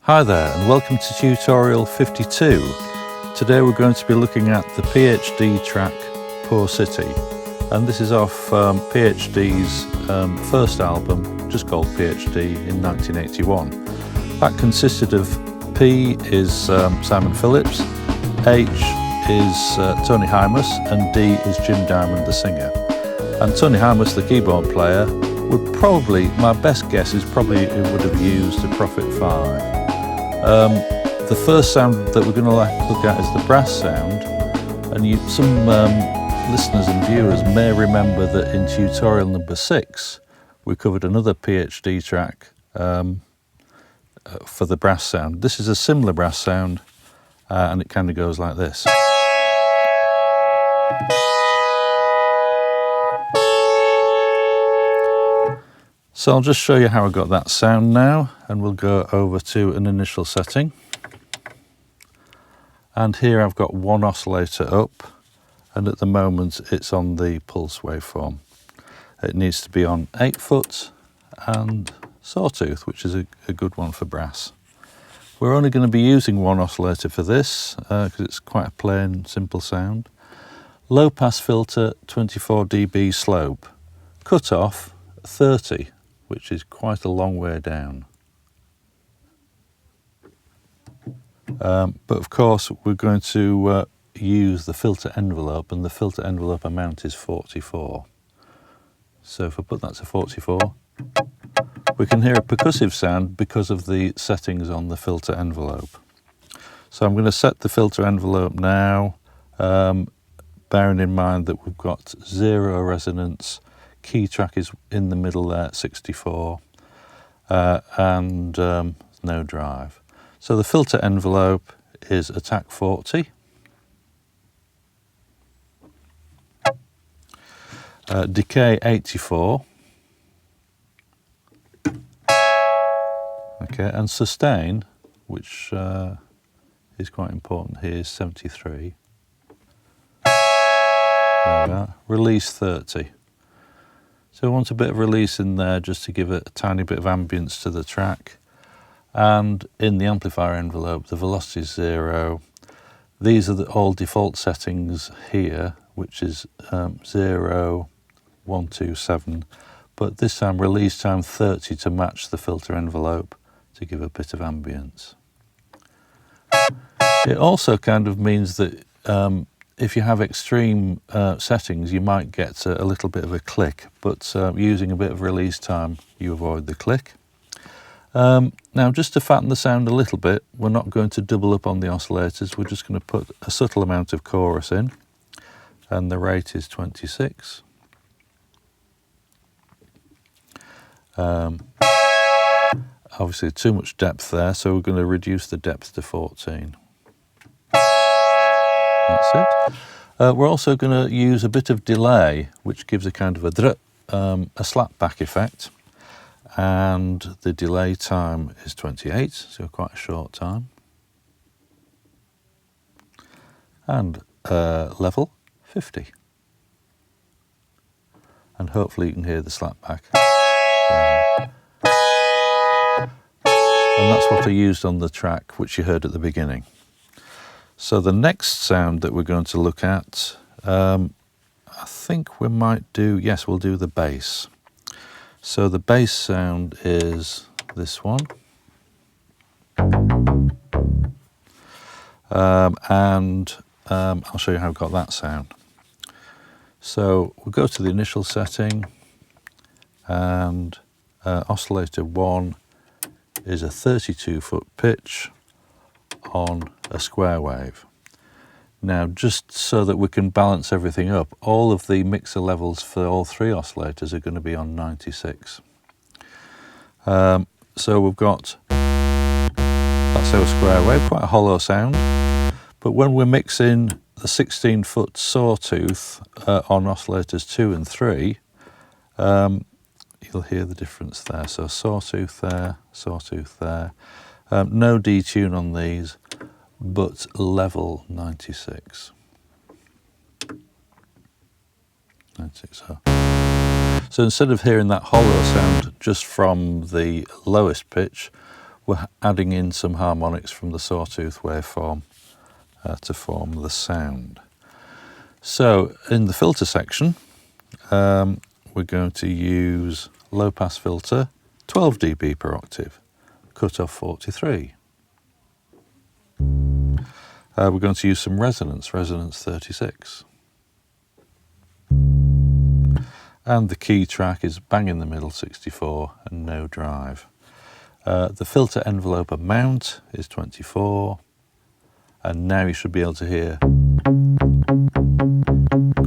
Hi there and welcome to tutorial 52. Today we're going to be looking at the Ph.D track Poor City, and this is off Ph.D's first album, just called Ph.D, in 1981. That consisted of P is Simon Phillips, H is Tony Hymas, and D is Jim Diamond the singer. And Tony Hymas, the keyboard player, would probably, my best guess is probably it would have used a Prophet 5. The first sound that we're going to look at is the brass sound, and some listeners and viewers may remember that in tutorial number 6 we covered another Ph.D track for the brass sound. This is a similar brass sound, and it kind of goes like this. So I'll just show you how I got that sound now, and we'll go over to an initial setting. And here I've got one oscillator up, and at the moment it's on the pulse waveform. It needs to be on 8 foot and sawtooth, which is a good one for brass. We're only going to be using one oscillator for this because it's quite a plain, simple sound. Low pass filter, 24 dB slope. Cut off 30, which is quite a long way down. But of course we're going to use the filter envelope, and the filter envelope amount is 44. So if I put that to 44, we can hear a percussive sound because of the settings on the filter envelope. So I'm going to set the filter envelope now, bearing in mind that we've got 0 resonance, key track is in the middle there at 64, and no drive. So the filter envelope is attack 40. Decay 84. Okay, and sustain, which is quite important here, is 73. There we are. Release 30. So we want a bit of release in there just to give it a tiny bit of ambience to the track. And in the amplifier envelope, the velocity is 0. These are all default settings here, which is 0, 1, 2, 7. But this time, release time 30 to match the filter envelope to give a bit of ambience. It also kind of means that if you have extreme settings, you might get a little bit of a click, but using a bit of release time, you avoid the click. Now, just to fatten the sound a little bit, we're not going to double up on the oscillators. We're just going to put a subtle amount of chorus in, and the rate is 26. Obviously, too much depth there, so we're going to reduce the depth to 14. That's it. We're also going to use a bit of delay, which gives a kind of a slap back effect. And the delay time is 28, so quite a short time. And level 50. And hopefully you can hear the slap back. And that's what I used on the track, which you heard at the beginning. So the next sound that we're going to look at, I think we might do, yes, we'll do the bass. So the bass sound is this one. And I'll show you how I got that sound. So we'll go to the initial setting, and oscillator 1 is a 32-foot pitch on a square wave. Now, just so that we can balance everything up, all of the mixer levels for all 3 oscillators are going to be on 96. So we've got, that's our square wave, quite a hollow sound. But when we're mixing the 16-foot sawtooth on oscillators 2 and 3, you'll hear the difference there. So sawtooth there, sawtooth there. No detune on these, but level 96. 96. So instead of hearing that hollow sound just from the lowest pitch, we're adding in some harmonics from the sawtooth waveform to form the sound. So in the filter section, we're going to use low pass filter, 12 dB per octave, cutoff 43. We're going to use some resonance 36. And the key track is bang in the middle, 64, and no drive. The filter envelope amount is 24, and now you should be able to hear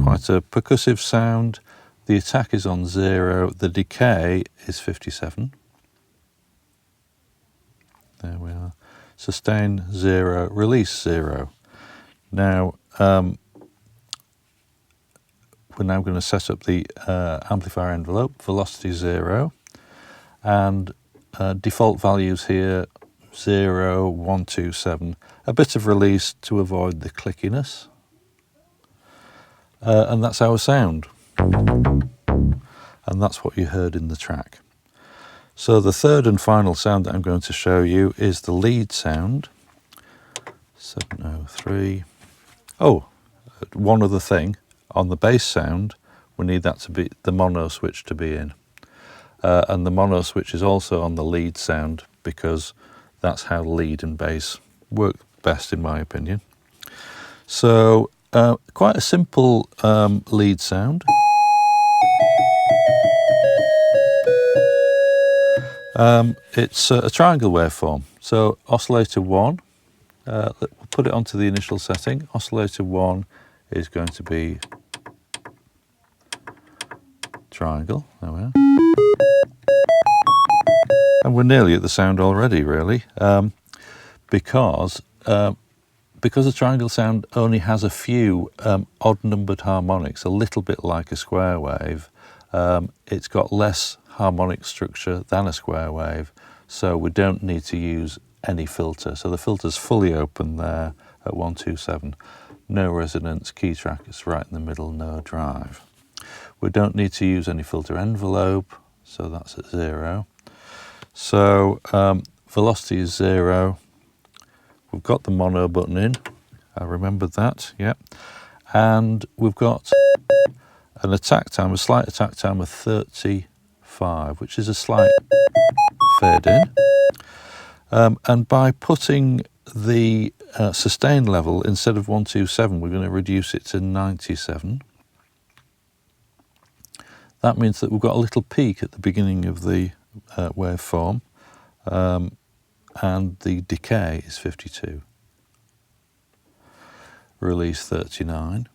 quite a percussive sound. The attack is on 0, the decay is 57. There we are. Sustain 0, release 0. Now, we're now going to set up the amplifier envelope, velocity 0, and default values here 0, 1, 2, 7. A bit of release to avoid the clickiness. And that's our sound. And that's what you heard in the track. So the third and final sound that I'm going to show you is the lead sound. 703. Oh, one other thing. On the bass sound, we need that to be the mono switch to be in. And the mono switch is also on the lead sound because that's how lead and bass work best in my opinion. So quite a simple lead sound. It's a triangle waveform. So oscillator 1, we'll put it onto the initial setting. Oscillator 1 is going to be triangle. There we are. And we're nearly at the sound already, really, because the triangle sound only has a few odd-numbered harmonics, a little bit like a square wave. It's got less harmonic structure than a square wave, so we don't need to use any filter. So the filter's fully open there at 127. No resonance, key track is right in the middle, no drive. We don't need to use any filter envelope, so that's at 0. So velocity is 0. We've got the mono button in. I remembered that, yeah. And we've got an attack time, a slight attack time of 35, which is a slight fade in. And by putting the sustain level, instead of 127, we're going to reduce it to 97. That means that we've got a little peak at the beginning of the waveform, and the decay is 52. Release 39.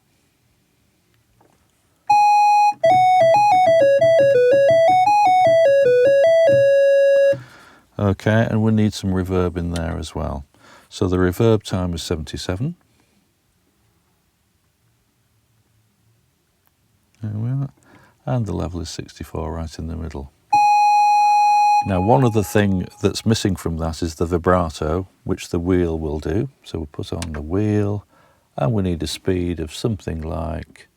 Okay, and we need some reverb in there as well. So the reverb time is 77. There we are. And the level is 64, right in the middle. Now, one other thing that's missing from that is the vibrato, which the wheel will do. So we'll put on the wheel, and we need a speed of something like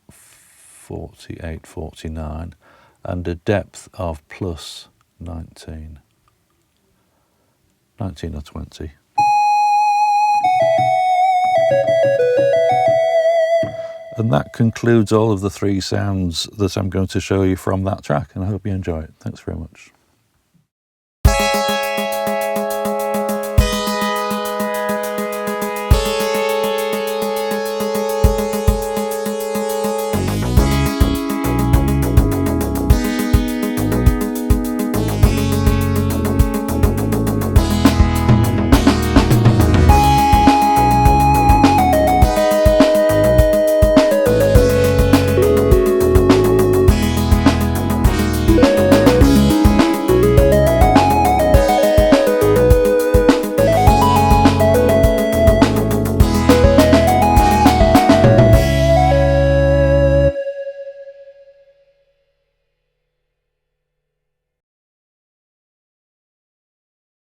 48, 49, and a depth of plus 19 or 20. And that concludes all of the 3 sounds that I'm going to show you from that track, and I hope you enjoy it. Thanks very much.